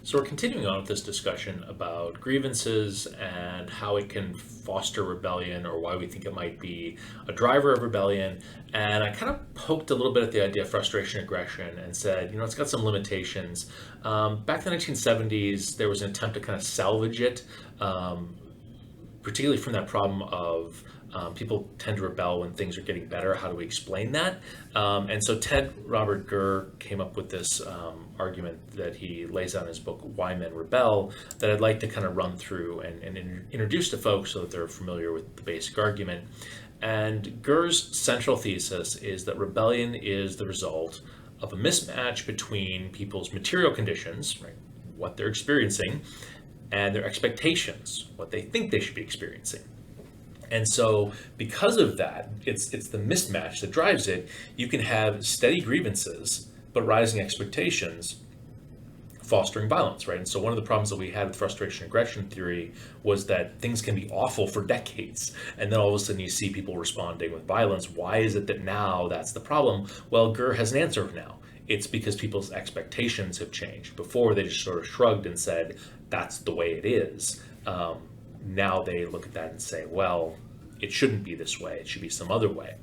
So we're continuing on with this discussion about grievances and how it can foster rebellion, or why we think it might be a driver of rebellion. And I kind of poked a little bit at the idea of frustration aggression and said, it's got some limitations. Back in the 1970s, there was an attempt to kind of salvage it, particularly from that problem of people tend to rebel when things are getting better. How do we explain that? And so Ted Robert Gurr came up with this argument that he lays out in his book, Why Men Rebel, that I'd like to kind of run through and introduce to folks so that they're familiar with the basic argument. And Gurr's central thesis is that rebellion is the result of a mismatch between people's material conditions, right, what they're experiencing, and their expectations, what they think they should be experiencing. And so because of that, it's the mismatch that drives it. You can have steady grievances, but rising expectations fostering violence, right? And so one of the problems that we had with frustration aggression theory was that things can be awful for decades. And then all of a sudden you see people responding with violence. Why is it that now that's the problem? Well, Gurr has an answer now. It's because people's expectations have changed. Before, they just sort of shrugged and said, that's the way it is. Now they look at that and say, well, it shouldn't be this way. It should be some other way.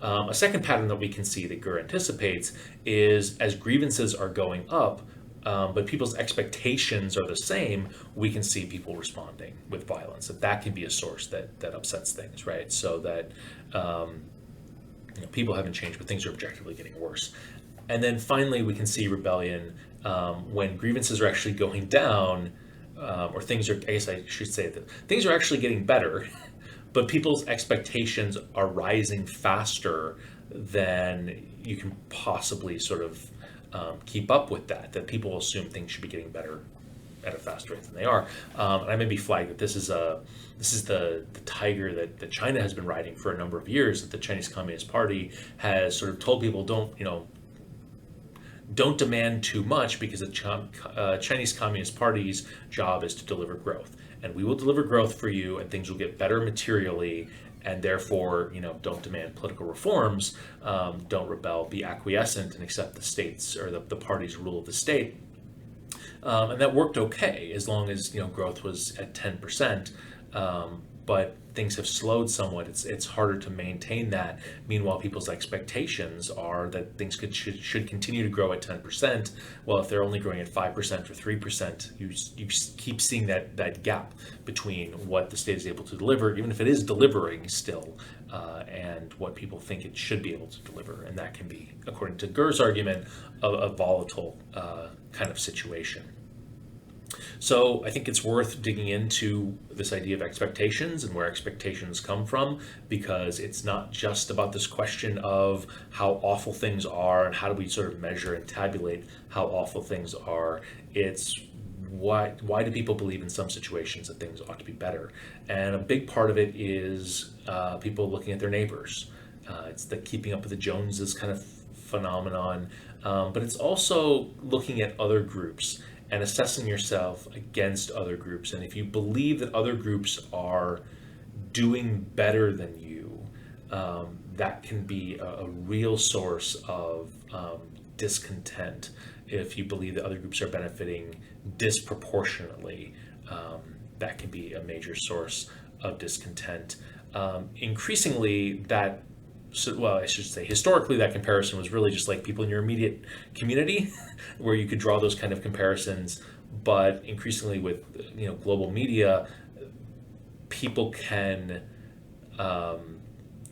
A second pattern that we can see that Gurr anticipates is as grievances are going up, but people's expectations are the same, we can see people responding with violence. That can be a source that upsets things, right? So that people haven't changed, but things are objectively getting worse. And then finally, we can see rebellion when grievances are actually going down, or things are, I guess I should say that things are actually getting better, but people's expectations are rising faster than you can possibly sort of keep up with that people assume things should be getting better at a faster rate than they are. And I maybe flag that this is the tiger that China has been riding for a number of years, that the Chinese Communist Party has sort of told people, don't demand too much, because the Chinese Communist Party's job is to deliver growth. And we will deliver growth for you, and things will get better materially, and therefore, don't demand political reforms, don't rebel, be acquiescent and accept the state's or the party's rule of the state. And that worked okay as long as growth was at 10%. But things have slowed somewhat. It's harder to maintain that. Meanwhile, people's expectations are that things should continue to grow at 10%. Well, if they're only growing at 5% or 3%, you keep seeing that gap between what the state is able to deliver, even if it is delivering still, and what people think it should be able to deliver. And that can be, according to Gurr's argument, a volatile kind of situation. So I think it's worth digging into this idea of expectations and where expectations come from, because it's not just about this question of how awful things are and how do we sort of measure and tabulate how awful things are. It's why do people believe in some situations that things ought to be better? And a big part of it is people looking at their neighbors. It's the keeping up with the Joneses kind of phenomenon, but it's also looking at other groups and assessing yourself against other groups. And if you believe that other groups are doing better than you, that can be a real source of discontent. If you believe that other groups are benefiting disproportionately, that can be a major source of discontent. Increasingly, I should say historically, that comparison was really just like people in your immediate community where you could draw those kind of comparisons. But increasingly with global media, people can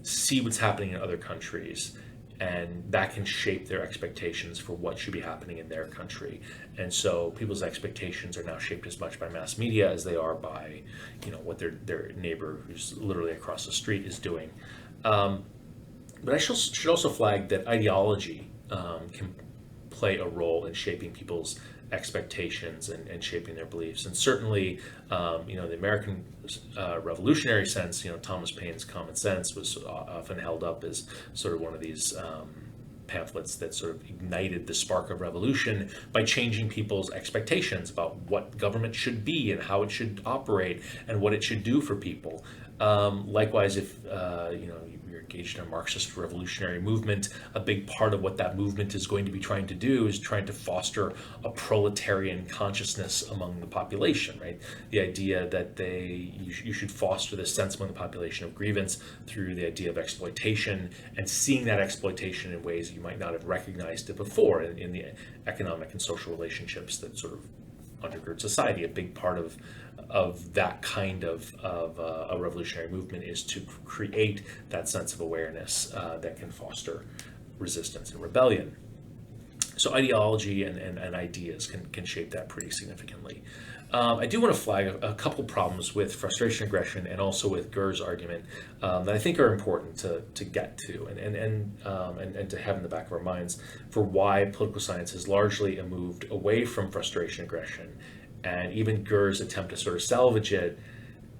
see what's happening in other countries, and that can shape their expectations for what should be happening in their country. And so people's expectations are now shaped as much by mass media as they are by what their neighbor who's literally across the street is doing. But I should also flag that ideology can play a role in shaping people's expectations and shaping their beliefs. And certainly, the American revolutionary sense, Thomas Paine's Common Sense was often held up as sort of one of these pamphlets that sort of ignited the spark of revolution by changing people's expectations about what government should be and how it should operate and what it should do for people. Likewise, if you're engaged in a Marxist revolutionary movement, a big part of what that movement is going to be trying to do is trying to foster a proletarian consciousness among the population, right? The idea that you should foster this sense among the population of grievance through the idea of exploitation, and seeing that exploitation in ways you might not have recognized it before in the economic and social relationships that sort of undergird society. A big part of that kind of a revolutionary movement is to create that sense of awareness that can foster resistance and rebellion. So ideology and ideas can shape that pretty significantly. I do want to flag a couple problems with frustration aggression and also with Gurr's argument that I think are important to get to and to have in the back of our minds for why political science has largely moved away from frustration aggression. And even Gurr's attempt to sort of salvage it,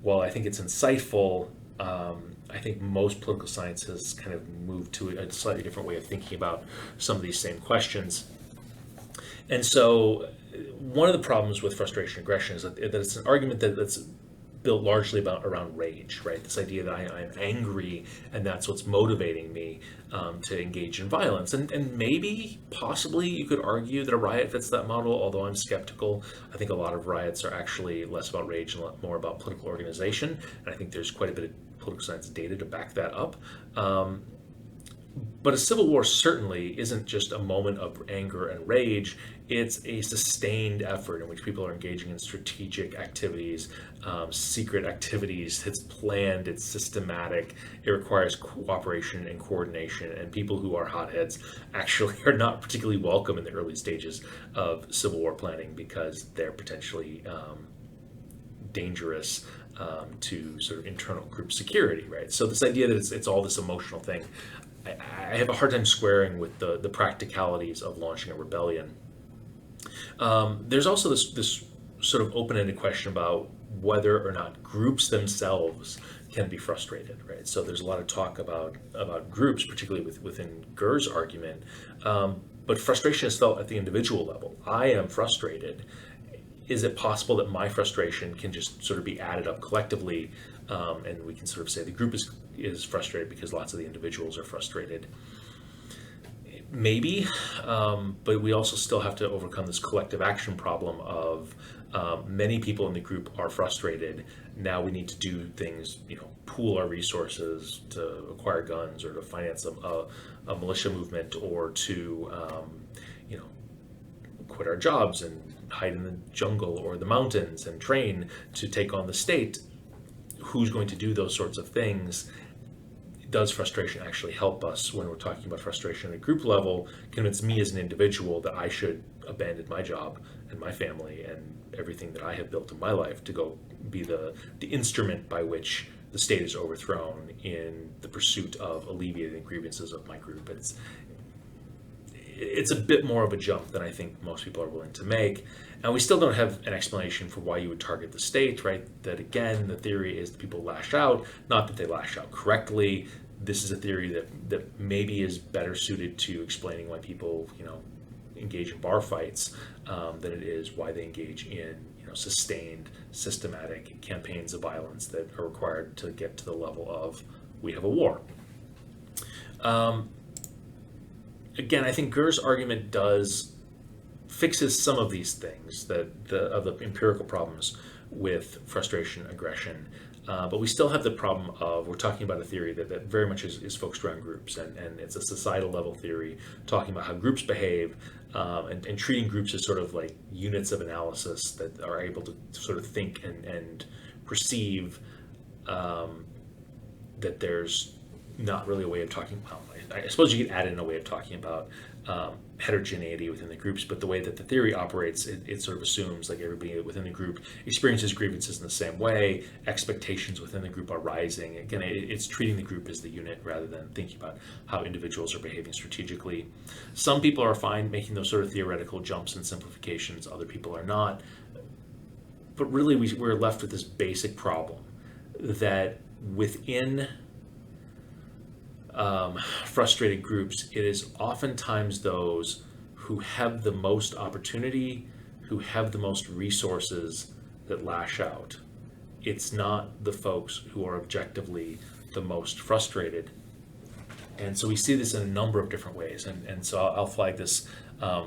while I think it's insightful, I think most political science has kind of moved to a slightly different way of thinking about some of these same questions. And so one of the problems with frustration aggression is that it's an argument that's built largely around rage, right? This idea that I'm angry and that's what's motivating me to engage in violence. And maybe, possibly, you could argue that a riot fits that model, although I'm skeptical. I think a lot of riots are actually less about rage and a lot more about political organization. And I think there's quite a bit of political science data to back that up. But a civil war certainly isn't just a moment of anger and rage. It's a sustained effort in which people are engaging in strategic activities, secret activities. It's planned, it's systematic, it requires cooperation and coordination, and people who are hotheads actually are not particularly welcome in the early stages of civil war planning because they're potentially dangerous to sort of internal group security, right? So this idea that it's all this emotional thing, I have a hard time squaring with the practicalities of launching a rebellion. There's also this sort of open-ended question about whether or not groups themselves can be frustrated, right? So there's a lot of talk about groups, particularly within Gurr's argument, but frustration is felt at the individual level. I am frustrated. Is it possible that my frustration can just sort of be added up collectively, and we can sort of say the group is frustrated because lots of the individuals are frustrated? Maybe, but we also still have to overcome this collective action problem of many people in the group are frustrated. Now we need to do things, pool our resources to acquire guns or to finance a militia movement or to, quit our jobs and hide in the jungle or the mountains and train to take on the state. Who's going to do those sorts of things? Does frustration actually help us when we're talking about frustration at a group level, convince me as an individual that I should abandon my job and my family and everything that I have built in my life to go be the instrument by which the state is overthrown in the pursuit of alleviating the grievances of my group? It's a bit more of a jump than I think most people are willing to make. And we still don't have an explanation for why you would target the state, right? That again, the theory is that people lash out, not that they lash out correctly. This is a theory that maybe is better suited to explaining why people, engage in bar fights than it is why they engage in, sustained, systematic campaigns of violence that are required to get to the level of we have a war. Again, I think Gurr's argument fixes some of these things of the empirical problems with frustration, aggression, but we still have the problem of we're talking about a theory that very much is focused around groups, and it's a societal level theory talking about how groups behave and treating groups as sort of like units of analysis that are able to sort of think and perceive that there's not really a way of talking about. I suppose you could add in a way of talking about heterogeneity within the groups, but the way that the theory operates, it sort of assumes like everybody within the group experiences grievances in the same way, expectations within the group are rising. Again, it's treating the group as the unit rather than thinking about how individuals are behaving strategically. Some people are fine making those sort of theoretical jumps and simplifications, other people are not. But really, we're left with this basic problem that within frustrated groups, it is oftentimes those who have the most opportunity, who have the most resources that lash out. It's not the folks who are objectively the most frustrated. And so we see this in a number of different ways. And so I'll flag this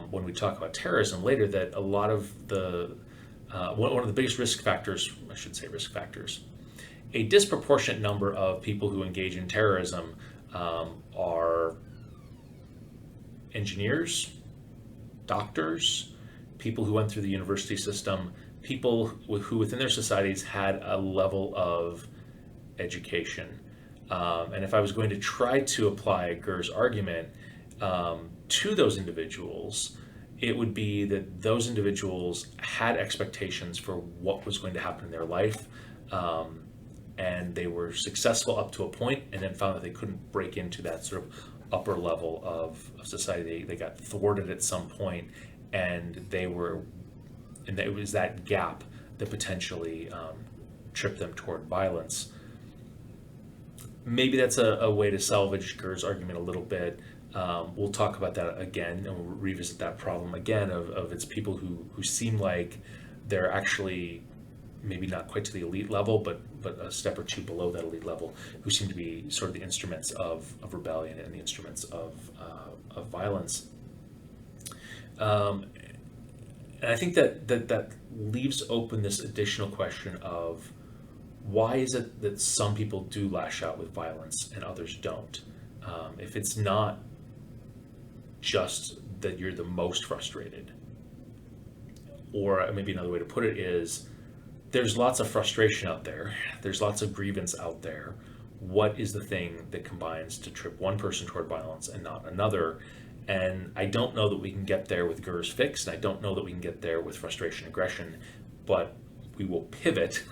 when we talk about terrorism later, that a lot of the, one of the biggest risk factors, I should say risk factors, a disproportionate number of people who engage in terrorism are engineers, doctors, people who went through the university system, people who within their societies had a level of education. And if I was going to try to apply Gur's argument to those individuals, it would be that those individuals had expectations for what was going to happen in their life, and they were successful up to a point, and then found that they couldn't break into that sort of upper level of society. They got thwarted at some point, and it was that gap that potentially tripped them toward violence. Maybe that's a way to salvage Gur's argument a little bit. We'll talk about that again, and we'll revisit that problem again of it's people who seem like they're actually maybe not quite to the elite level, but a step or two below that elite level, who seem to be sort of the instruments of rebellion and the instruments of violence. And I think that leaves open this additional question of, why is it that some people do lash out with violence and others don't? If it's not just that you're the most frustrated, or maybe another way to put it is, there's lots of frustration out there, there's lots of grievance out there. What is the thing that combines to trip one person toward violence and not another? And I don't know that we can get there with Gur's fix, and I don't know that we can get there with frustration aggression, but we will pivot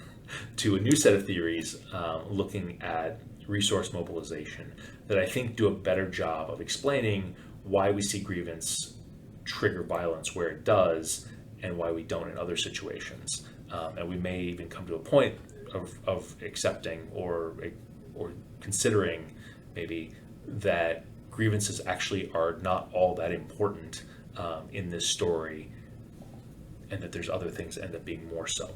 to a new set of theories looking at resource mobilization that I think do a better job of explaining why we see grievance trigger violence where it does, and why we don't in other situations. And we may even come to a point of accepting or considering maybe that grievances actually are not all that important in this story, and that there's other things that end up being more so.